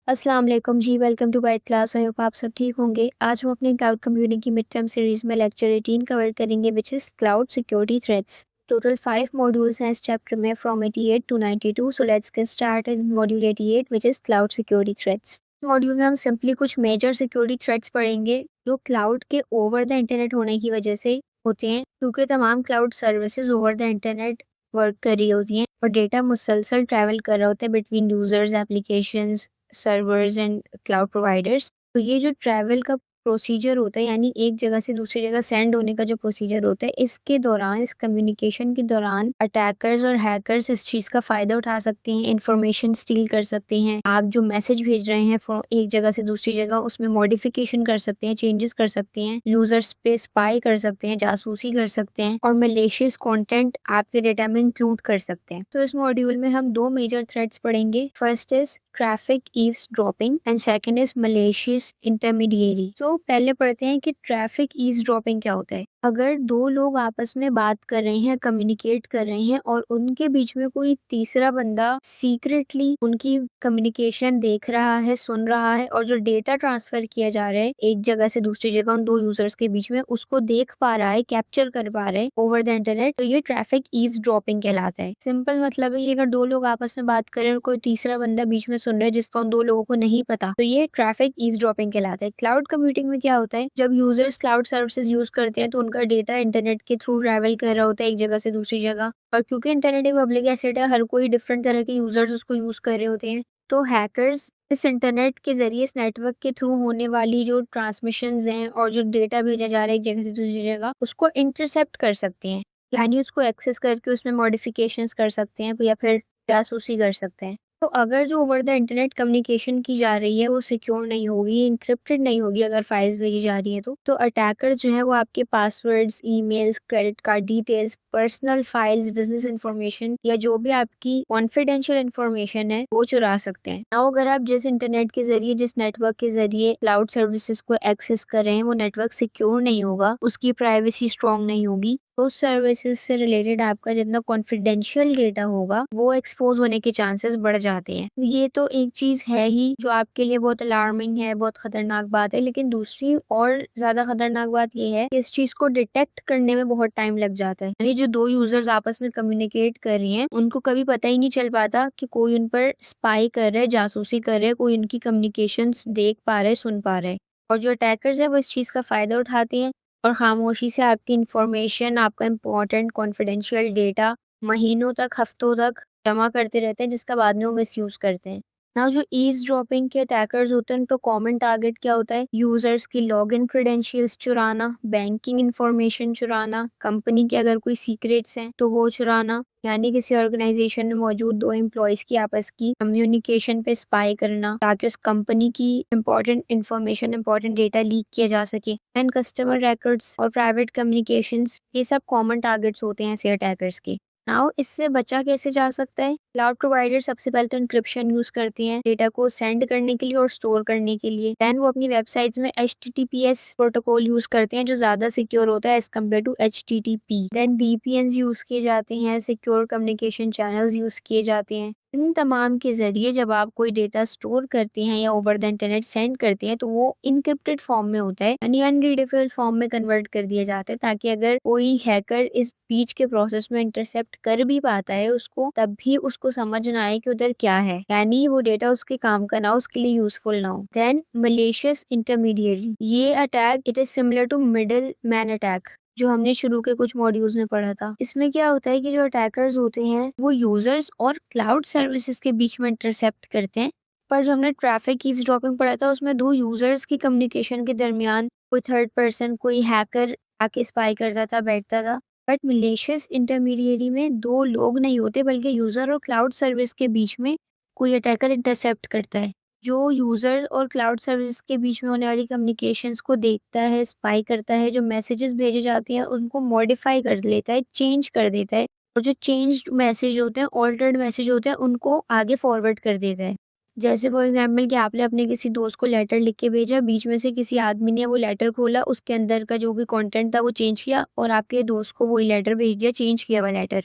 अस्सलाम वालेकुम जी, welcome to byte class. I hope आप सब ठीक होंगे। आज हम अपने क्लाउड कंप्यूटिंग की मिड टर्म सीरीज में लेक्चर 18 कवर करेंगे which is cloud security threats. Total 5 modules हैं इस चैप्टर में from 88 to 92। So let's get start in module 88 which is cloud security threats. Module में हम सिंपली कुछ मेजर सिक्योरिटी थ्रेट्स पढ़ेंगे जो क्लाउड के ओवर द इंटरनेट होने की वजह से होते हैं, क्योंकि तमाम cloud services over the internet work कर रही होती हैं और डेटा मुसलसल ट्रैवल कर रहा होता है between users, applications, servers and cloud providers. तो ये जो ट्रैवल का प्रोसीजर होता है, यानी एक जगह से दूसरी जगह सेंड होने का जो प्रोसीजर होता है, इसके दौरान, इस कम्युनिकेशन के दौरान अटैकर्स और हैकर्स इस चीज़ का फ़ायदा उठा सकते हैं, इंफॉर्मेशन स्टील कर सकते हैं। आप जो मैसेज भेज रहे हैं एक जगह से दूसरी जगह, उसमें मॉडिफिकेशन कर सकते हैं, चेंजेस कर सकते हैं, यूजर्स पे स्पाई कर सकते हैं, जासूसी कर सकते हैं और मलेशियस कंटेंट आपके डेटा में इंक्लूड कर सकते हैं। तो इस मॉड्यूल में हम दो मेजर थ्रेड्स पढ़ेंगे। First is traffic eavesdropping and second is malicious intermediary. तो पहले पढ़ते हैं कि ट्रैफिक ईव्सड्रॉपिंग क्या होता है। अगर दो लोग आपस में बात कर रहे हैं, कम्युनिकेट कर रहे हैं और उनके बीच में कोई तीसरा बंदा सीक्रेटली उनकी कम्युनिकेशन देख रहा है, सुन रहा है और जो डेटा ट्रांसफर किया जा रहा है एक जगह से दूसरी जगह उन दो यूजर्स के बीच में, उसको देख पा रहा है, कैप्चर कर पा रहा है ओवर द इंटरनेट, तो ये ट्रैफिक ईव्सड्रॉपिंग कहलाता है। सिंपल मतलब है कि अगर दो लोग आपस में बात करें और कोई तीसरा बंदा बीच में सुन रहा है जिसका उन दो लोगों को नहीं पता, तो ये ट्रैफिक ईव्सड्रॉपिंग कहलाता है। क्लाउड कंप्यूटिंग में क्या होता है, जब यूजर्स क्लाउड सर्विसेज यूज करते हैं तो उनका डेटा इंटरनेट के थ्रू ट्रैवल कर रहा होता है एक जगह से दूसरी जगह, और क्योंकि इंटरनेट एक पब्लिक एसेट है, हर कोई डिफरेंट तरह के यूजर्स उसको यूज कर रहे होते हैं, तो हैकर्स इस इंटरनेट के जरिए, इस नेटवर्क के थ्रू होने वाली जो ट्रांसमिशंस हैं और जो डेटा भेजा जा रहा है एक जगह से दूसरी जगह, उसको इंटरसेप्ट कर सकते हैं, यानी उसको एक्सेस करके उसमें मॉडिफिकेशंस कर सकते हैं या फिर जासूसी कर सकते हैं। तो अगर जो ओवर द इंटरनेट कम्युनिकेशन की जा रही है वो सिक्योर नहीं होगी, इंक्रिप्टेड नहीं होगी, अगर फाइल्स भेजी जा रही है तो अटैकर जो है वो आपके passwords, emails, credit card details, personal files, business information या जो भी आपकी कॉन्फिडेंशियल इंफॉर्मेशन है वो चुरा सकते हैं। now अगर आप जिस इंटरनेट के जरिए, जिस नेटवर्क के जरिए क्लाउड सर्विसेज को एक्सेस कर रहे हैं वो नेटवर्क सिक्योर नहीं होगा, उसकी प्राइवेसी स्ट्रांग नहीं होगी, तो सर्विसेज से रिलेटेड आपका जितना कॉन्फिडेंशियल डेटा होगा वो एक्सपोज होने के चांसेस बढ़ जाते हैं। ये तो एक चीज है ही जो आपके लिए बहुत अलार्मिंग है, बहुत खतरनाक बात है, लेकिन दूसरी और ज्यादा खतरनाक बात ये है कि इस चीज को डिटेक्ट करने में बहुत टाइम लग जाता है। यानी जो दो यूजर्स आपस में कम्युनिकेट कर रही हैं उनको कभी पता ही नहीं चल पाता कि कोई उन पर स्पाई कर रहा है, जासूसी कर रहा है, कोई उनकी कम्युनिकेशन देख पा रहा है, सुन पा रहा है, और जो अटैकर्स है वो इस चीज का फायदा उठाते हैं और खामोशी से आपकी इंफॉर्मेशन, आपका इंपॉर्टेंट कॉन्फिडेंशियल डेटा महीनों तक, हफ्तों तक जमा करते रहते हैं, जिसका बाद में वो मिसयूज करते हैं। नाउ जो ईव्सड्रॉपिंग के अटैकर्स होते हैं उनका कॉमन टारगेट क्या होता है, यूजर्स की लॉगिन क्रेडेंशियल्स चुराना, बैंकिंग इंफॉर्मेशन चुराना, कंपनी के अगर कोई सीक्रेट्स हैं तो वो चुराना, यानी किसी ऑर्गेनाइजेशन में मौजूद दो एम्प्लॉयज की आपस की कम्युनिकेशन पे स्पाई करना ताकि उस कंपनी की important information, important data leak किया जा सके, एंड कस्टमर रिकॉर्ड्स और प्राइवेट कम्युनिकेशंस, ये सब कॉमन टारगेट्स होते हैं ऐसे अटैकर्स के। नाउ इससे बचा कैसे जा सकता है, क्लाउड प्रोवाइडर सबसे पहले तो इंक्रिप्शन यूज करती हैं डेटा को सेंड करने के लिए और स्टोर करने के लिए। देन वो अपनी वेबसाइट्स में HTTPS प्रोटोकॉल यूज करते हैं जो ज्यादा सिक्योर होता है as compare to HTTP। Then VPNs use किए जाते हैं, सिक्योर कम्युनिकेशन चैनल्स यूज किए जाते हैं। इन तमाम के जरिए जब आप कोई डेटा स्टोर करते हैं या ओवर द इंटरनेट सेंड करते हैं तो वो इनक्रिप्टेड फॉर्म में होता है, यानी अनरीडेबल फॉर्म में कन्वर्ट कर दिया जाता है, ताकि अगर कोई हैकर इस बीच के प्रोसेस में इंटरसेप्ट कर भी पाता है उसको, तब भी उसको समझ ना आए कि उधर क्या है, यानी वो डेटा उसके काम का ना हो, उसके लिए यूजफुल ना हो। देन मलेशियस इंटरमीडिएरी, ये attack it is similar to middle man attack जो हमने शुरू के कुछ मॉड्यूल्स में पढ़ा था। इसमें क्या होता है कि जो अटैकर्स होते हैं वो यूजर्स और क्लाउड सर्विसेज के बीच में इंटरसेप्ट करते हैं, पर जो हमने ट्रैफिक ईव्सड्रॉपिंग पढ़ा था उसमें दो यूजर्स की कम्युनिकेशन के दरमियान कोई थर्ड पर्सन, कोई हैकर आके स्पाई करता था, बैठता था। बट मलेशियस इंटरमीडिएरी में दो लोग नहीं होते बल्कि यूजर और क्लाउड सर्विस के बीच में कोई अटैकर इंटरसेप्ट करता है, जो यूजर और क्लाउड सर्विस के बीच में होने वाली कम्युनिकेशंस को देखता है, स्पाई करता है, जो मैसेजेस भेजे जाते हैं उनको मॉडिफाई कर लेता है, चेंज कर देता है, और जो चेंज्ड मैसेज होते हैं, ऑल्टर्ड मैसेज होते हैं, उनको आगे फॉरवर्ड कर देता है। जैसे फॉर एग्जाम्पल कि आपने अपने किसी दोस्त को लेटर लिख के भेजा, बीच में से किसी आदमी ने वो लेटर खोला, उसके अंदर का जो भी कंटेंट था वो चेंज किया और आपके दोस्त को वही लेटर भेज दिया, चेंज किया हुआ लेटर।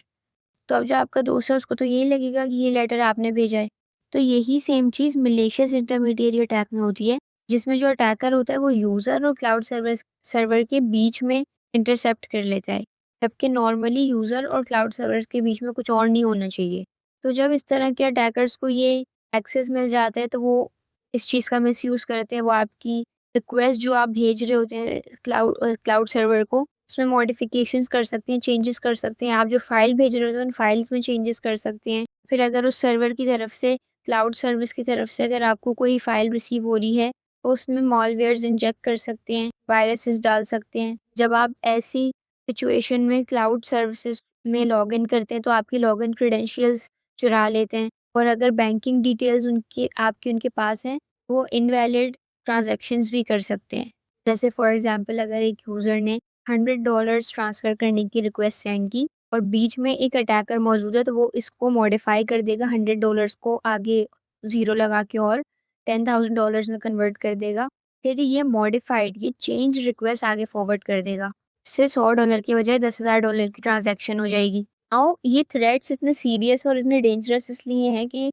तो अब जो आपका दोस्त है उसको तो यही लगेगा कि ये लेटर आपने भेजा है, तो यही सेम चीज़ मलेशियस इंटरमीडिएरी अटैक में होती है, जिसमें जो अटैकर होता है वो यूज़र और क्लाउड सर्वर के बीच में इंटरसेप्ट कर लेता है, जबकि नॉर्मली यूज़र और क्लाउड सर्वर्स के बीच में कुछ और नहीं होना चाहिए। तो जब इस तरह के अटैकर्स को ये एक्सेस मिल जाता है तो वो इस चीज़ का मिसयूज़ करते हैं। वो आपकी रिक्वेस्ट जो आप भेज रहे होते हैं क्लाउड सर्वर को, उसमें मॉडिफ़िकेशंस कर सकते हैं, चेंजेस कर सकते हैं। आप जो फ़ाइल भेज रहे होते हैं उन फाइल्स में चेंजेस कर सकते हैं। फिर अगर उस सर्वर की तरफ से, क्लाउड सर्विस की तरफ से अगर आपको कोई फ़ाइल रिसीव हो रही है, तो उसमें मॉलवेयर्स इंजेक्ट कर सकते हैं, वायरसेस डाल सकते हैं। जब आप ऐसी सिचुएशन में क्लाउड सर्विसेज़ में लॉगिन करते हैं तो आपकी लॉगिन क्रेडेंशियल्स चुरा लेते हैं, और अगर बैंकिंग डिटेल्स उनके पास हैं, वो इनवैलिड ट्रांज़ैक्शंस भी कर सकते हैं। जैसे फॉर एग्ज़ाम्पल अगर एक यूज़र ने $100 ट्रांसफ़र करने की रिक्वेस्ट सेंड की और बीच में एक अटैकर मौजूद है, तो वो इसको मॉडिफ़ाई कर देगा, $100 को आगे ज़ीरो लगा के और $10,000 में कन्वर्ट कर देगा। फिर ये मॉडिफ़ाइड, ये चेंज रिक्वेस्ट आगे फॉरवर्ड कर देगा। इससे $100 की बजाय $10,000 की ट्रांज़ैक्शन हो जाएगी। नाउ ये थ्रेट्स इतने सीरियस और इतने डेंजरस इसलिए हैं कि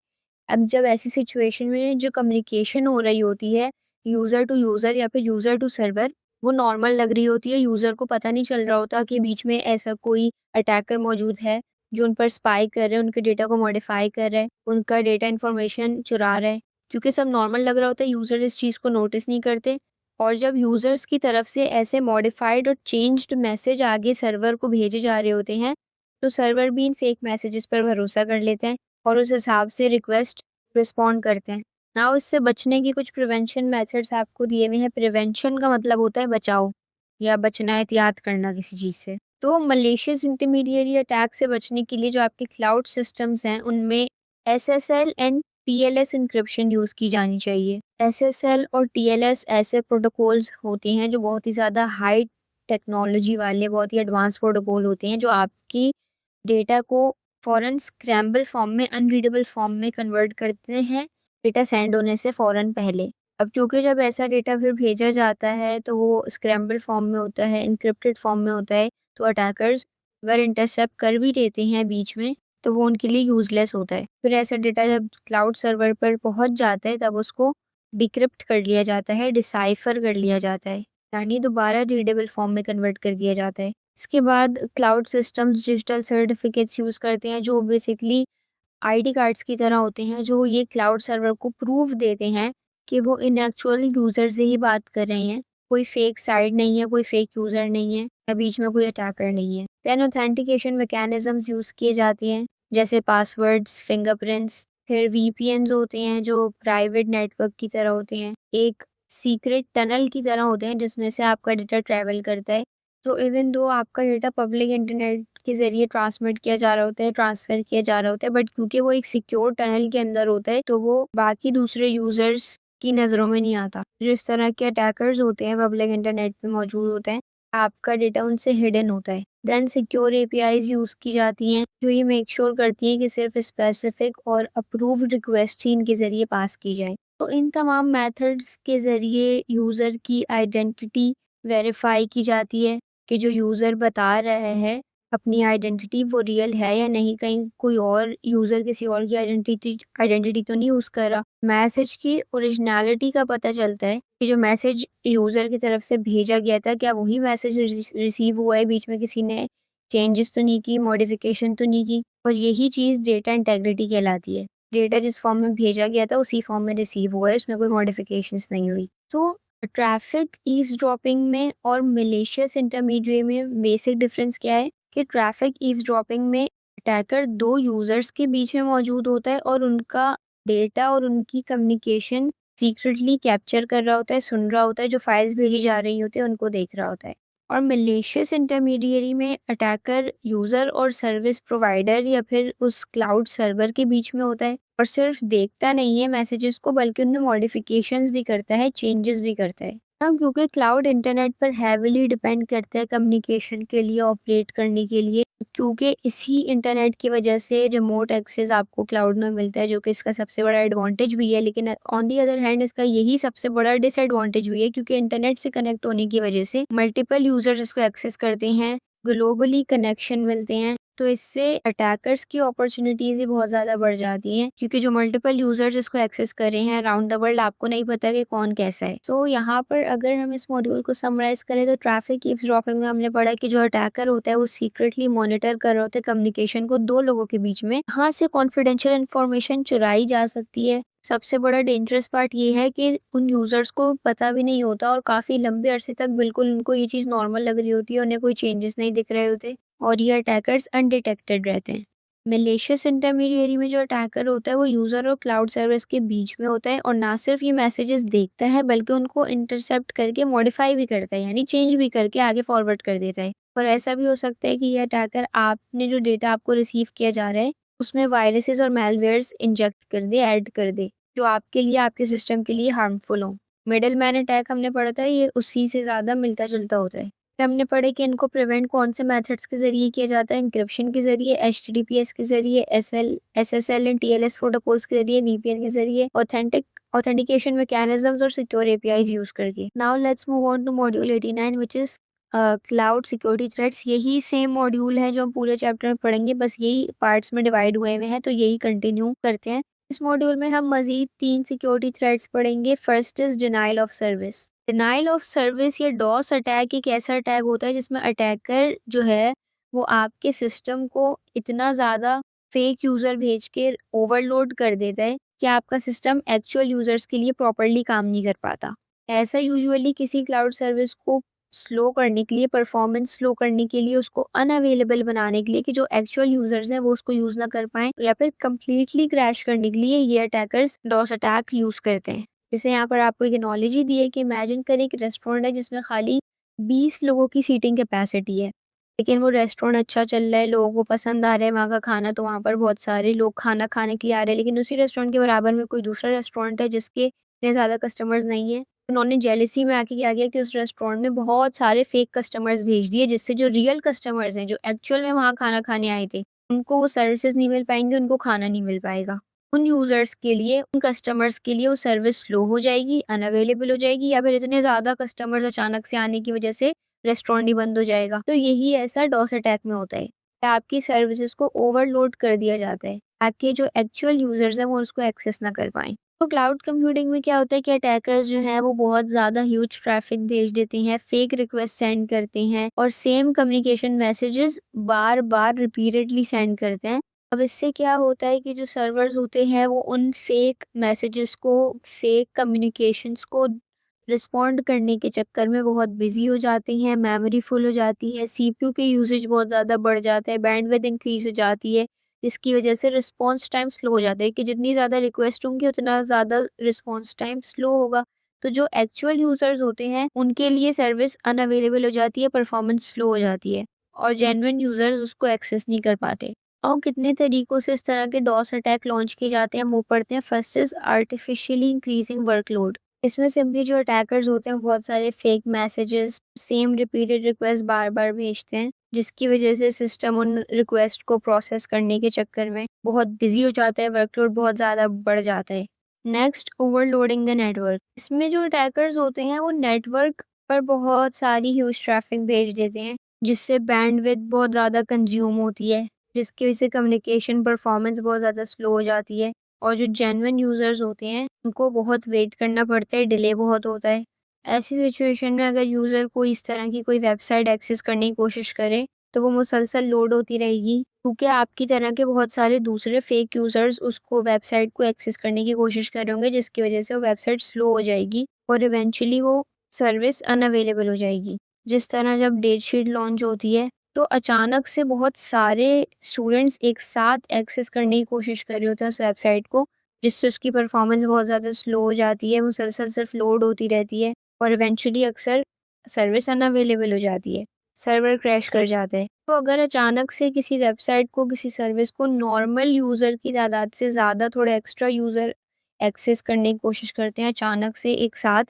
अब जब ऐसी सिचुएशन में जो कम्युनिकेशन हो रही होती है यूज़र टू यूज़र या फिर यूज़र टू सर्वर, वो नॉर्मल लग रही होती है। यूज़र को पता नहीं चल रहा होता कि बीच में ऐसा कोई अटैकर मौजूद है जो उन पर स्पाई कर रहा है, उनके डेटा को मॉडिफ़ाई कर रहा है, उनका डेटा इन्फॉर्मेशन चुरा रहा है। क्योंकि सब नॉर्मल लग रहा होता है, यूज़र इस चीज़ को नोटिस नहीं करते, और जब यूज़र्स की तरफ से ऐसे मॉडिफ़ाइड और चेंज्ड मैसेज आगे सर्वर को भेजे जा रहे होते हैं, तो सर्वर भी इन फेक मैसेजेस पर भरोसा कर लेते हैं और उस हिसाब से रिस्पॉन्ड करते हैं। नाउ इससे बचने की कुछ प्रिवेंशन मेथड्स आपको दिए हुए हैं। प्रिवेंशन का मतलब होता है बचाव या बचना, एहतियात करना किसी चीज़ से। तो मलेशियस इंटरमीडिएरी अटैक से बचने के लिए जो आपके क्लाउड सिस्टम्स हैं उनमें SSL and TLS encryption use की जानी चाहिए। एसएसएल और टीएलएस ऐसे प्रोटोकॉल्स होते हैं जो बहुत ही ज़्यादा हाई टेक्नोलॉजी वाले, बहुत ही एडवांस प्रोटोकॉल होते हैं जो आपकी डेटा को फ़ौरन स्क्रैम्बल फॉर्म में, अनरीडेबल फॉर्म में कन्वर्ट करते हैं, डेटा सेंड होने से फ़ौरन पहले। अब क्योंकि जब ऐसा डेटा फिर भेजा जाता है तो वो स्क्रैम्बल फॉर्म में होता है, एन्क्रिप्टेड फॉर्म में होता है, तो अटैकर्स अगर इंटरसेप्ट कर भी देते हैं बीच में, तो वो उनके लिए यूज़लेस होता है। फिर ऐसा डेटा जब क्लाउड सर्वर पर पहुँच जाता है तब उसको डिक्रिप्ट कर लिया जाता है, डिसाइफ़र कर लिया जाता है, यानी दोबारा रीडेबल फॉर्म में कन्वर्ट कर दिया जाता है। इसके बाद cloud systems digital certificates use करते हैं जो बेसिकली आईडी कार्ड्स की तरह होते हैं, जो ये क्लाउड सर्वर को प्रूफ देते हैं कि वो इन एक्चुअल यूज़र से ही बात कर रहे हैं। कोई फेक साइट नहीं है, कोई फेक यूज़र नहीं है या बीच में कोई अटैकर नहीं है। देन ऑथेंटिकेशन मैकेनिज़म्स यूज़ किए जाते हैं, जैसे पासवर्ड्स, फिंगरप्रिंट्स, फिर वीपीएन्स होते हैं जो प्राइवेट नेटवर्क की तरह होते हैं। एक सीक्रेट टनल की तरह होते हैं जिसमें से आपका डेटा ट्रैवल करता है। तो इवन दो आपका डेटा पब्लिक इंटरनेट के ज़रिए ट्रांसमिट किया जा रहा होता है, ट्रांसफ़र किया जा रहा होता है, बट क्योंकि वो एक सिक्योर टनल के अंदर होता है, तो वो बाकी दूसरे यूज़र्स की नज़रों में नहीं आता। जो इस तरह के अटैकर्स होते हैं पब्लिक इंटरनेट पे मौजूद होते हैं, आपका डेटा उनसे हिडन होता है। देन सिक्योर एपीआईज़ यूज़ की जाती हैं, जो ये मेक श्योर करती हैं कि सिर्फ स्पेसिफिक और अप्रूव्ड रिक्वेस्ट ही इनके ज़रिए पास की जाए। तो इन तमाम मेथड्स के ज़रिए यूज़र की आइडेंटिटी वेरीफ़ाई की जाती है कि जो यूज़र बता रहा है अपनी आइडेंटिटी वो रियल है या नहीं, कहीं कोई और यूज़र किसी और की आइडेंटिटी तो नहीं यूज़ कर रहा। मैसेज की ओरिजिनैलिटी का पता चलता है कि जो मैसेज यूज़र की तरफ से भेजा गया था, क्या वही मैसेज रिसीव हुआ है, बीच में किसी ने चेंजेस तो नहीं की, मॉडिफ़िकेशन तो नहीं की। और यही चीज़ डेटा इंटेग्रिटी कहलाती है। डेटा जिस फॉर्म में भेजा गया था उसी फॉर्म में रिसीव हुआ है, उसमें कोई मॉडिफ़िकेशंस नहीं हुई। तो ट्रैफ़िक ईव्सड्रॉपिंग में और मैलिशियस इंटरमीडिएट में बेसिक डिफ़रेंस क्या है कि ट्रैफ़िक ईव्सड्रॉपिंग में अटैकर 2 यूज़र्स के बीच में मौजूद होता है और उनका डेटा और उनकी कम्युनिकेशन सीक्रेटली कैप्चर कर रहा होता है, सुन रहा होता है, जो फाइल्स भेजी जा रही होती है उनको देख रहा होता है। और मैलिशियस इंटरमीडिएरी में अटैकर यूज़र और सर्विस प्रोवाइडर या फिर उस क्लाउड सर्वर के बीच में होता है और सिर्फ देखता नहीं है मैसेजेस को, बल्कि उनमें मॉडिफिकेशंस भी करता है, चेंजेस भी करता है। हाँ, क्योंकि क्लाउड इंटरनेट पर हैविली डिपेंड करता है कम्युनिकेशन के लिए, ऑपरेट करने के लिए, क्योंकि इसी इंटरनेट की वजह से रिमोट एक्सेस आपको क्लाउड में मिलता है, जो कि इसका सबसे बड़ा एडवांटेज भी है। लेकिन ऑन दी अदर हैंड इसका यही सबसे बड़ा डिसएडवांटेज भी है, क्योंकि इंटरनेट से कनेक्ट होने की वजह से मल्टीपल यूजर्स इसको एक्सेस करते हैं, ग्लोबली कनेक्शन मिलते हैं, तो इससे अटैकर्स की अपॉर्चुनिटीज ही बहुत ज़्यादा बढ़ जाती हैं, क्योंकि जो मल्टीपल यूजर्स इसको एक्सेस कर रहे हैं अराउंड द वर्ल्ड, आपको नहीं पता कि कौन कैसा है। तो यहाँ पर अगर हम इस मॉड्यूल को समराइज करें तो ट्रैफिक ईव्सड्रॉपिंग में हमने पढ़ा कि जो अटैकर होता है वो सीक्रेटली मॉनिटर कर रहे होते हैं कम्युनिकेशन को दो लोगों के बीच में, यहाँ से कॉन्फिडेंशियल इन्फॉर्मेशन चुराई जा सकती है। सबसे बड़ा डेंजरस पार्ट ये है कि उन यूजर्स को पता भी नहीं होता और काफ़ी लंबे अरसे तक बिल्कुल उनको ये चीज़ नॉर्मल लग रही होती है, उन्हें कोई चेंजेस नहीं दिख रहे होते और ये अटैकर्स अनडिटेक्टेड रहते हैं। मेलिशियस इंटरमीडिएरी में जो अटैकर होता है वो यूज़र और क्लाउड सर्विस के बीच में होता है और ना सिर्फ ये मैसेजेस देखता है बल्कि उनको इंटरसेप्ट करके मॉडिफाई भी करता है, यानी चेंज भी करके आगे फॉरवर्ड कर देता है। और ऐसा भी हो सकता है कि ये अटैकर आपने जो डेटा आपको रिसीव किया जा रहा है उसमें वायरसेस और मेलवेयर्स इंजेक्ट कर दे, ऐड कर दे, जो आपके लिए, आपके सिस्टम के लिए हार्मफुल हो। मिडल मैन अटैक हमने पढ़ा था, ये उसी से ज़्यादा मिलता जुलता होता है। फिर हमने पढ़े कि इनको प्रिवेंट कौन से मेथड्स के ज़रिए किया जाता है, इंक्रिप्शन के ज़रिए, HTTPS के ज़रिए, SSL एंड TLS प्रोटोकॉल्स के ज़रिए, VPN के ज़रिए, ऑथेंटिकेशन मैकेनिज्म्स और सिक्योर APIs यूज़ करके। Now let's move on to module 89 which is cloud security threats. यही सेम मॉड्यूल है जो हम पूरे चैप्टर में पढ़ेंगे, बस यही पार्ट्स में डिवाइड हुए हुए हैं, तो यही कंटिन्यू करते हैं। इस मॉड्यूल में हम मजीद 3 सिक्योरिटी थ्रेट्स पढ़ेंगे। First is denial of service. Denial of service या डॉस अटैक एक ऐसा अटैक होता है जिसमें अटैकर जो है वो आपके सिस्टम को इतना ज़्यादा फेक यूज़र भेज के ओवरलोड कर देता है कि आपका सिस्टम एक्चुअल यूज़र्स के लिए प्रॉपरली काम नहीं कर पाता। ऐसा यूजुअली किसी क्लाउड सर्विस को स्लो करने के लिए, परफॉर्मेंस स्लो करने के लिए, उसको अनअवेलेबल बनाने के लिए कि जो एक्चुअल यूजर्स हैं वो उसको यूज ना कर पाएं, या फिर कंप्लीटली क्रैश करने के लिए ये अटैकर्स डॉस अटैक यूज करते हैं। जैसे यहाँ पर आपको एक एनालॉजी दी है कि इमेजिन करें एक रेस्टोरेंट है जिसमें खाली 20 लोगों की सीटिंग कैपेसिटी है, लेकिन वो रेस्टोरेंट अच्छा चल रहा है, लोगों को पसंद आ रहा है वहाँ का खाना, तो वहाँ पर बहुत सारे लोग खाना खाने के लिए आ रहे हैं। लेकिन उसी रेस्टोरेंट के बराबर में कोई दूसरा रेस्टोरेंट है जिसके इतने ज़्यादा कस्टमर्स नहीं है। उन्होंने जेलसी में आके क्या किया कि उस रेस्टोरेंट में बहुत सारे फेक कस्टमर्स भेज दिए, जिससे जो रियल कस्टमर्स हैं, जो एक्चुअल में वहाँ खाना खाने आए थे, उनको वो सर्विसेज नहीं मिल पाएंगे, उनको खाना नहीं मिल पाएगा। उन यूजर्स के लिए, उन कस्टमर्स के लिए वो सर्विस स्लो हो जाएगी, अनअवेलेबल हो जाएगी, या फिर इतने ज़्यादा कस्टमर्स अचानक से आने की वजह से रेस्टोरेंट ही बंद हो जाएगा। तो यही ऐसा डॉस अटैक में होता है, आपकी सर्विसेज को ओवरलोड कर दिया जाता है ताकि जो एक्चुअल यूजर्स हैं वो उसको एक्सेस ना कर पाएं। तो क्लाउड कंप्यूटिंग में क्या होता है कि अटैकर्स जो हैं वो बहुत ज़्यादा ह्यूज ट्रैफिक भेज देते हैं, फेक रिक्वेस्ट सेंड करते हैं और सेम कम्युनिकेशन मैसेजेस बार बार रिपीटेडली सेंड करते हैं। अब इससे क्या होता है कि जो सर्वर्स होते हैं वो उन फेक मैसेजेस को, फेक कम्युनिकेशंस को रिस्पॉन्ड करने के चक्कर में बहुत बिजी हो जाते हैं, मेमोरी फुल हो जाती है, CPU के यूसेज बहुत ज़्यादा बढ़ जाता है, बैंडविड्थ इंक्रीज हो जाती है, जिसकी वजह से रिस्पॉन्स टाइम स्लो हो जाता है कि जितनी ज़्यादा रिक्वेस्ट होंगी उतना ज़्यादा रिस्पॉन्स टाइम स्लो होगा। तो जो एक्चुअल यूज़र्स होते हैं उनके लिए सर्विस अनअवेलेबल हो जाती है, परफॉर्मेंस स्लो हो जाती है और जेन्युइन यूज़र्स उसको एक्सेस नहीं कर पाते। और कितने तरीकों से इस तरह के डॉस अटैक लॉन्च किए जाते हैं हम वो पढ़ते हैं। First is artificially increasing workload. इसमें सिंपली जो अटैकर्स होते हैं बहुत सारे fake messages, same repeated request बार बार भेजते हैं, जिसकी वजह से सिस्टम उन रिक्वेस्ट को प्रोसेस करने के चक्कर में बहुत बिजी हो जाता है, वर्कलोड बहुत ज़्यादा बढ़ जाता है। Next, overloading the network. इसमें जो अटैकर्स होते हैं वो नेटवर्क पर बहुत सारी ह्यूज ट्रैफिक भेज देते हैं, जिससे बैंडविड्थ बहुत ज़्यादा कंज्यूम होती है, जिसकी वजह से कम्युनिकेशन परफॉर्मेंस बहुत ज़्यादा स्लो हो जाती है और जो जेन्युइन यूज़र्स होते हैं उनको बहुत वेट करना पड़ता है, डिले बहुत होता है। ऐसी सिचुएशन में अगर यूज़र को इस तरह की कोई वेबसाइट एक्सेस करने की कोशिश करे तो वो मुसलसल लोड होती रहेगी, क्योंकि आपकी तरह के बहुत सारे दूसरे फेक यूज़र्स उसको, वेबसाइट को एक्सेस करने की कोशिश कर रहे होंगे, जिसकी वजह से वो वेबसाइट स्लो हो जाएगी और इवेंचुअली वो सर्विस अनअवेलेबल हो जाएगी। जिस तरह जब डेटशीट लॉन्च होती है तो अचानक से बहुत सारे स्टूडेंट्स एक साथ एक्सेस करने की कोशिश कर रहे होते हैं उस वेबसाइट को, जिससे उसकी परफॉर्मेंस बहुत ज़्यादा स्लो हो जाती है, मुसलसल सिर्फ लोड होती रहती है और इवेंचुअली अक्सर सर्विस अनअवेलेबल हो जाती है, सर्वर क्रैश कर जाता है। तो अगर अचानक से किसी वेबसाइट को, किसी सर्विस को नॉर्मल यूज़र की तादाद से ज़्यादा थोड़े एक्स्ट्रा यूज़र एक्सेस करने की कोशिश करते हैं अचानक से एक साथ,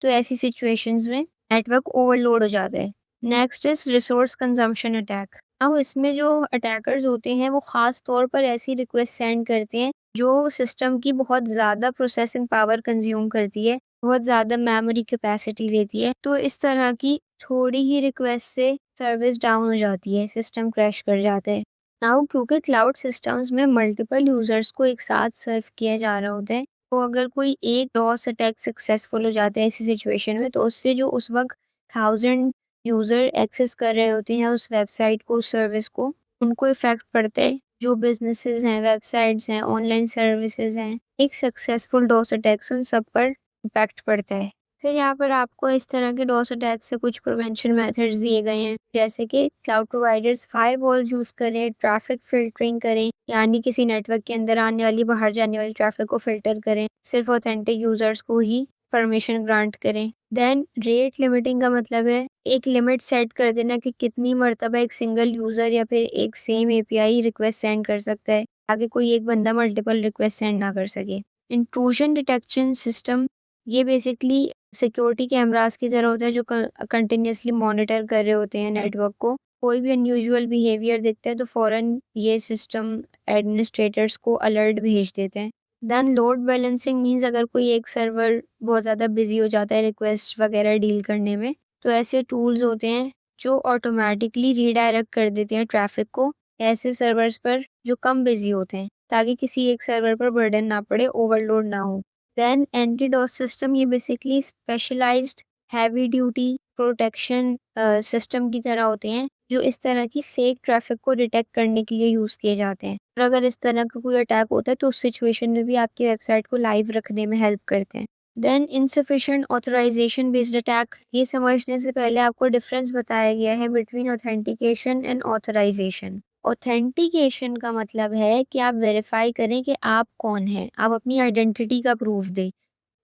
तो ऐसी सिचुएशंस में नेटवर्क ओवरलोड हो जाता है। Next is resource consumption attack. अब इसमें जो अटैकर्स होते हैं वो ख़ास तौर पर ऐसी रिक्वेस्ट सेंड करते हैं जो सिस्टम की बहुत ज़्यादा प्रोसेसिंग पावर कंज्यूम करती है, बहुत ज़्यादा मेमोरी कैपेसिटी लेती है। तो इस तरह की थोड़ी ही रिक्वेस्ट से सर्विस डाउन हो जाती है, सिस्टम क्रैश कर जाता है। नाउ क्योंकि क्लाउड सिस्टम्स में मल्टीपल यूजर्स को एक साथ सर्व किया जा रहा होता है, तो अगर कोई एक डॉस अटैक सक्सेसफुल हो जाता है ऐसी सिचुएशन में, तो उससे जो उस वक्त 1000 यूजर एक्सेस कर रहे होते हैं उस वेबसाइट को, उस सर्विस को, उनको इफेक्ट पड़ता है। जो बिजनेसेस हैं, वेबसाइट्स हैं, ऑनलाइन सर्विसेज हैं, एक सक्सेसफुल डॉस अटैक से उन सब पर इम्पैक्ट पड़ता है। फिर यहाँ पर आपको इस तरह के डॉस अटैक से कुछ प्रिवेंशन मेथड्स दिए गए हैं, जैसे कि क्लाउड प्रोवाइडर्स फायरवॉल यूज करें, ट्रैफिक फिल्टरिंग करें, यानी किसी नेटवर्क के अंदर आने वाली, बाहर जाने वाली ट्रैफिक को फिल्टर करें, सिर्फ ऑथेंटिक यूजर्स को ही परमिशन ग्रांट करें। देन रेट लिमिटिंग का मतलब है एक लिमिट सेट कर देना कि कितनी मर्तबा एक सिंगल यूजर या फिर एक सेम एपीआई रिक्वेस्ट सेंड कर सकता है, ताकि कोई एक बंदा मल्टीपल रिक्वेस्ट सेंड ना कर सके। इंट्रूजन डिटेक्शन सिस्टम, ये बेसिकली सिक्योरिटी कैमरास की तरह होता है जो कंटिन्यूसली मॉनिटर कर रहे होते हैं नेटवर्क को। कोई भी अनयूजुअल बिहेवियर दिखता है तो फौरन ये सिस्टम एडमिनिस्ट्रेटर्स को अलर्ट भेज देते हैं। देन लोड बैलेंसिंग मीन्स अगर कोई एक सर्वर बहुत ज़्यादा बिजी हो जाता है रिक्वेस्ट वगैरह डील करने में, तो ऐसे टूल्स होते हैं जो ऑटोमेटिकली रीडायरेक्ट कर देते हैं ट्रैफिक को ऐसे सर्वर्स पर जो कम बिजी होते हैं, ताकि किसी एक सर्वर पर बर्डन ना पड़े, ओवरलोड ना हो। देन एंटी डॉस सिस्टम, ये basically specialised heavy duty protection system की तरह होते हैं जो इस तरह की फेक ट्रैफिक को डिटेक्ट करने के लिए यूज़ किए जाते हैं। और अगर इस तरह का कोई अटैक होता है तो उस सिचुएशन में भी आपकी वेबसाइट को लाइव रखने में हेल्प करते हैं। Then insufficient authorisation based attack, ये समझने से पहले आपको डिफरेंस बताया गया है between authentication and authorisation. Authentication का मतलब है कि आप वेरीफाई करें कि आप कौन हैं, आप अपनी आइडेंटिटी का प्रूफ दें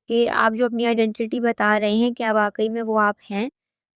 कि आप जो अपनी आइडेंटिटी बता रहे हैं क्या वाकई में वो आप हैं।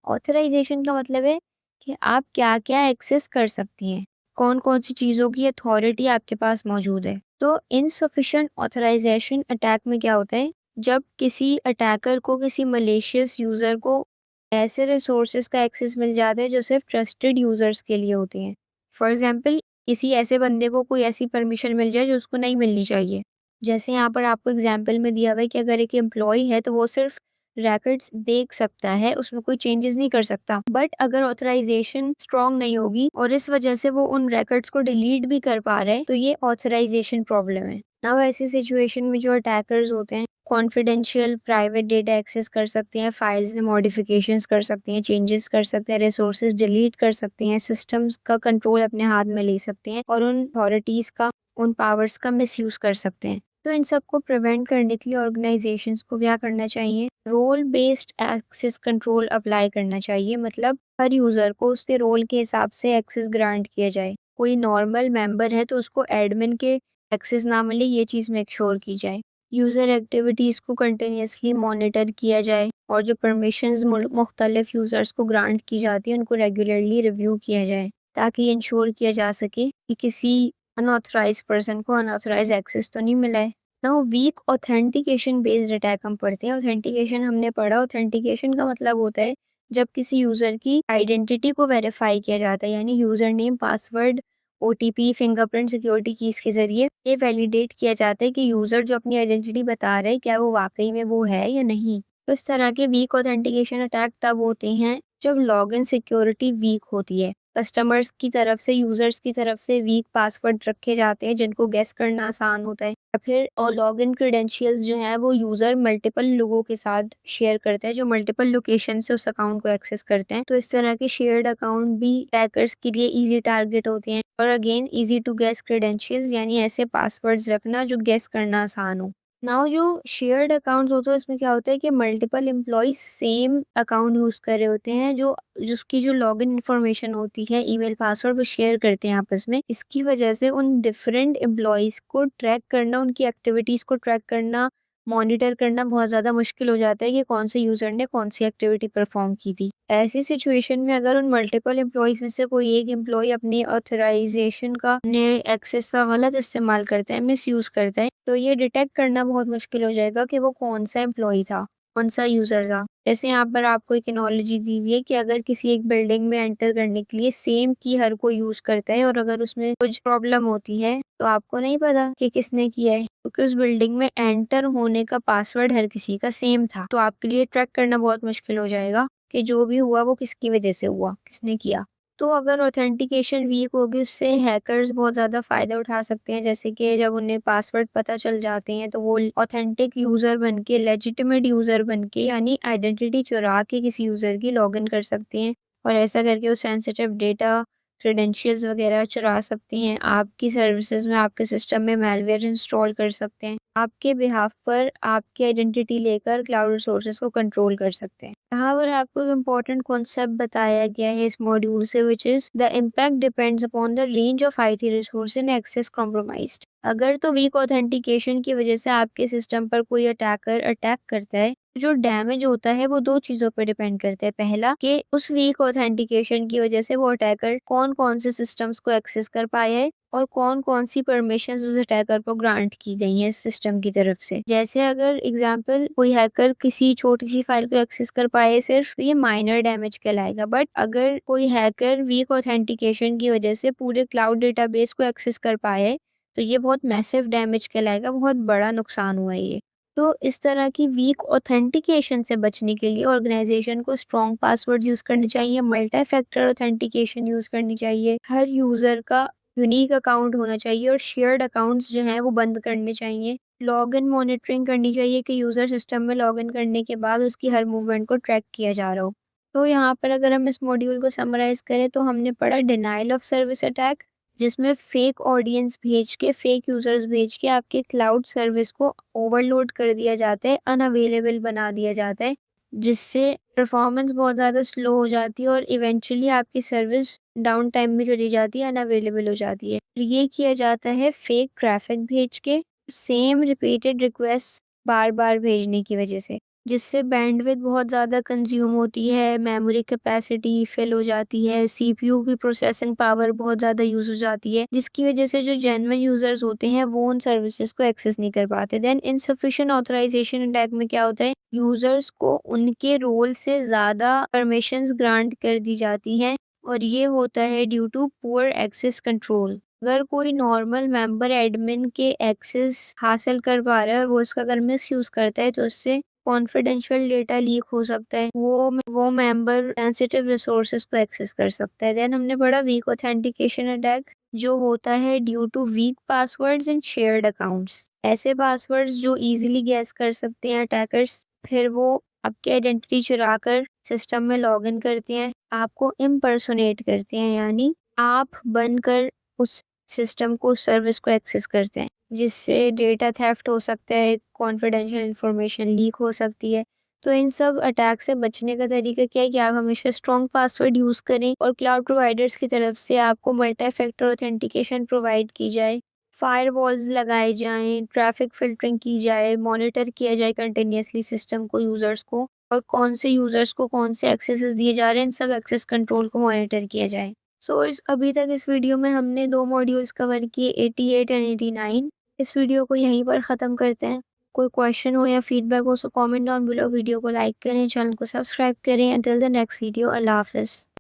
ऑथराइजेशन का मतलब है कि आप क्या क्या एक्सेस कर सकती हैं, कौन कौन सी चीज़ों की अथॉरिटी आपके पास मौजूद है। तो इनसफिशिएंट ऑथराइजेशन अटैक में क्या होता है, जब किसी अटैकर को, किसी मलेशियस यूज़र को ऐसे रिसोर्सेज का एक्सेस मिल जाता है जो सिर्फ ट्रस्टेड यूज़र्स के लिए होती हैं। फॉर एग्जाम्पल, किसी ऐसे बंदे को कोई ऐसी परमिशन मिल जाए जो उसको नहीं मिलनी चाहिए। जैसे यहाँ पर आपको एग्जाम्पल में दिया हुआ है कि अगर एक एम्प्लॉय है तो वो सिर्फ रिकॉर्ड्स देख सकता है, उसमें कोई चेंजेस नहीं कर सकता। बट अगर ऑथराइजेशन स्ट्रॉन्ग नहीं होगी और इस वजह से वो उन रिकॉर्ड्स को डिलीट भी कर पा रहे हैं, तो ये ऑथराइजेशन प्रॉब्लम है ना। ऐसी सिचुएशन में जो अटैकर्स होते हैं कॉन्फिडेंशियल प्राइवेट डेटा एक्सेस कर सकते हैं, फाइल्स में मॉडिफिकेशंस कर सकते हैं, चेंजेस कर सकते हैं, रिसोर्सेज डिलीट कर सकते हैं, सिस्टम्स का कंट्रोल अपने हाथ में ले सकते हैं और उन अथॉरिटीज़ का, उन पावर्स का मिसयूज कर सकते हैं। तो इन सब को प्रिवेंट करने के लिए ऑर्गेनाइजेशंस को क्या करना चाहिए, role based access control apply करना चाहिए। मतलब हर यूज़र को उसके रोल के हिसाब से एक्सेस ग्रांट किया जाए। कोई नॉर्मल मेंबर है तो उसको एडमिन के एक्सेस ना मिले, ये चीज़ मेक श्योर की जाए। यूज़र एक्टिविटीज़ को कंटिन्यूसली मॉनिटर किया जाए और जो परमिशंस मुख्तलिफ यूज़र्स को ग्रांट की जाती है उनको रेगुलरली रिव्यू किया जाए, ताकि इंश्योर किया जा सके कि किसी अनऑथराइज पर्सन को अनऑथराइज एक्सेस तो नहीं मिला है। Now weak authentication based attack हम पढ़ते हैं। ऑथेंटिकेशन हमने पढ़ा, ऑथेंटिकेशन का मतलब होता है जब किसी यूज़र की आइडेंटिटी को वेरीफाई किया जाता है, यानी user name, password, OTP, fingerprint, security keys के जरिए ये वैलिडेट किया जाता है कि यूज़र जो अपनी आइडेंटिटी बता रहा है क्या वो वाकई में वो है या नहीं। तो इस तरह के वीक ऑथेंटिकेशन अटैक तब होते हैं जब लॉगिन सिक्योरिटी वीक होती है, कस्टमर्स की तरफ से, यूजर्स की तरफ से वीक पासवर्ड रखे जाते हैं जिनको गेस करना आसान होता है, या फिर और लॉगिन क्रेडेंशियल्स जो हैं वो यूजर मल्टीपल लोगों के साथ शेयर करते हैं जो मल्टीपल लोकेशन से उस अकाउंट को एक्सेस करते हैं। तो इस तरह के शेयर्ड अकाउंट भी हैकर्स के लिए इजी टारगेट होते हैं। और again easy to guess credentials, यानी ऐसे पासवर्ड्स रखना जो गेस करना आसान हो। नाउ जो शेयर्ड अकाउंट्स होते हैं उसमें क्या होता है कि multiple employ same account use कर रहे होते हैं, जो जिसकी जो लॉगिन इन्फॉर्मेशन होती है, ईमेल, पासवर्ड, वो शेयर करते हैं आपस में। इसकी वजह से उन डिफरेंट एम्प्लॉयज़ को ट्रैक करना, उनकी एक्टिविटीज़ को ट्रैक करना, मॉनिटर करना बहुत ज़्यादा मुश्किल हो जाता है कि कौन से यूज़र ने कौन सी एक्टिविटी परफॉर्म की थी। ऐसी सिचुएशन में अगर उन मल्टीपल एम्प्लॉयज़ में से कोई एक एम्प्लॉय अपनी ऑथराइजेशन का, अपने एक्सेस का गलत इस्तेमाल करता है, मिसयूज़ करता है, तो ये डिटेक्ट करना बहुत मुश्किल हो जाएगा कि वो कौन सा एम्प्लॉय था, कौन सा यूज़र था। जैसे यहाँ पर आपको एक एनालॉजी दी हुई है कि अगर किसी एक बिल्डिंग में एंटर करने के लिए सेम की हर कोई यूज़ करता है और अगर उसमें कुछ प्रॉब्लम होती है तो आपको नहीं पता कि किसने किया है, क्योंकि उस बिल्डिंग में एंटर होने का पासवर्ड हर किसी का सेम था। तो आपके लिए ट्रैक करना बहुत मुश्किल हो जाएगा कि जो भी हुआ वो किसकी वजह से हुआ, किसने किया। तो अगर ऑथेंटिकेशन वीक होगी उससे हैकर्स बहुत ज़्यादा फ़ायदा उठा सकते हैं, जैसे कि जब उन्हें पासवर्ड पता चल जाते हैं तो वो ऑथेंटिक यूज़र बन के, लेजिटिमेट यूज़र बन के, यानी आइडेंटिटी चुरा के किसी यूज़र की लॉगिन कर सकते हैं और ऐसा करके वो सेंसिटिव डेटा, क्रेडेंशियल्स वगैरह चुरा सकते हैं। आपकी सर्विसेज में, आपके सिस्टम में मैलवेयर इंस्टॉल कर सकते हैं। आपके बिहाफ पर आपकी आइडेंटिटी लेकर क्लाउड रिसोर्सेज को कंट्रोल कर सकते हैं। यहाँ पर आपको एक इम्पोर्टेंट कॉन्सेप्ट बताया गया है इस मॉड्यूल से, which is the impact depends upon the range of IT resource and access compromised. अगर तो वीक ऑथेंटिकेशन की वजह से आपके सिस्टम पर कोई अटैकर अटैक करता है, जो डैमेज होता है वो दो चीजों पर डिपेंड करता है। पहला कि उस वीक ऑथेंटिकेशन की वजह से वो अटैकर कौन कौन से सिस्टम्स को एक्सेस कर पाया है और कौन कौन सी परमिशंस उस अटैकर को ग्रांट की गई हैं सिस्टम की तरफ से। जैसे अगर एग्जांपल कोई हैकर किसी छोटी सी फाइल को एक्सेस कर पाए सिर्फ, तो ये माइनर डैमेज कहलाएगा। बट अगर कोई हैकर वीक ऑथेंटिकेशन की वजह से पूरे क्लाउड डेटाबेस को एक्सेस कर पाए तो ये बहुत मैसिव डैमेज कहलाएगा, बहुत बड़ा नुकसान हुआ ये। तो इस तरह की वीक ऑथेंटिकेशन से बचने के लिए ऑर्गेनाइजेशन को स्ट्रॉन्ग पासवर्ड्स यूज करने चाहिए, मल्टी फैक्टर ऑथेंटिकेशन यूज करनी चाहिए, हर यूजर का यूनिक अकाउंट होना चाहिए और शेयर्ड अकाउंट्स जो हैं वो बंद करने चाहिए। लॉगिन मॉनिटरिंग करनी चाहिए कि यूजर सिस्टम में लॉगिन करने के बाद उसकी हर मूवमेंट को ट्रैक किया जा रहा हो। तो यहाँ पर अगर हम इस मॉड्यूल को समराइज करें तो हमने पढ़ा डिनाइल ऑफ सर्विस अटैक, जिसमें फेक ऑडियंस भेज के, फेक यूजर्स भेज के आपके क्लाउड सर्विस को ओवरलोड कर दिया जाता है, अनअवेलेबल बना दिया जाता है, जिससे परफॉर्मेंस बहुत ज़्यादा स्लो हो जाती है और इवेंचुअली आपकी सर्विस डाउन टाइम में चली जाती है, अनअवेलेबल हो जाती है। ये किया जाता है फेक ट्रैफिक भेज के, सेम रिपीटेड रिक्वेस्ट बार बार भेजने की वजह से, जिससे बैंडविड्थ बहुत ज़्यादा कंज्यूम होती है, मेमोरी कैपेसिटी फिल हो जाती है, सीपीयू की प्रोसेसिंग पावर बहुत ज़्यादा यूज हो जाती है, जिसकी वजह से जो जेन्युइन यूजर्स होते हैं वो उन सर्विसेज को एक्सेस नहीं कर पाते। देन इनसफिशिएंट ऑथराइजेशन अटैक में क्या होता है, यूजर्स को उनके रोल से ज़्यादा परमिशंस ग्रांट कर दी जाती हैं और ये होता है due to poor access control. अगर कोई नॉर्मल मेंबर एडमिन के एक्सेस हासिल कर पा रहा है और वो इसका अगर मिस यूज करता है तो उससे कॉन्फिडेंशियल डेटा लीक हो सकता है, वो मेंबर सेंसिटिव रिसोर्सेज को एक्सेस कर सकता है। देन हमने पढ़ा वीक ऑथेंटिकेशन अटैक, जो होता है due to weak passwords and shared accounts. ऐसे पासवर्ड्स जो इजीली गैस कर सकते हैं अटैकर्स, फिर वो आपकी आइडेंटिटी चुरा कर सिस्टम में लॉगिन करते हैं, आपको इम्पर्सोनेट करते हैं, यानी आप बनकर उस सिस्टम को, उस सर्विस को एक्सेस करते हैं, जिससे डेटा थेफ्ट हो सकता है, कॉन्फिडेंशियल इंफॉर्मेशन लीक हो सकती है। तो इन सब अटैक से बचने का तरीका क्या है कि आप हमेशा स्ट्रॉन्ग पासवर्ड यूज करें और क्लाउड प्रोवाइडर्स की तरफ से आपको मल्टी फैक्टर ऑथेंटिकेशन प्रोवाइड की जाए, फायरवॉल्स लगाए जाएं, ट्रैफिक फिल्टरिंग की जाए, मॉनिटर किया जाए कंटिन्यूसली सिस्टम को, यूजर्स को, और कौन से यूजर्स को कौन से एक्सेसेस दिए जा रहे हैं, इन सब एक्सेस कंट्रोल को मॉनिटर किया जाए। इस अभी तक इस वीडियो में हमने 2 मॉड्यूल्स कवर किए, 88 एंड 89। इस वीडियो को यहीं पर ख़त्म करते हैं। कोई क्वेश्चन हो या फीडबैक हो तो कमेंट डाउन बिलो, वीडियो को लाइक करें, चैनल को सब्सक्राइब करें। अंटिल द नेक्स्ट वीडियो, अल्लाह हाफ़िज़।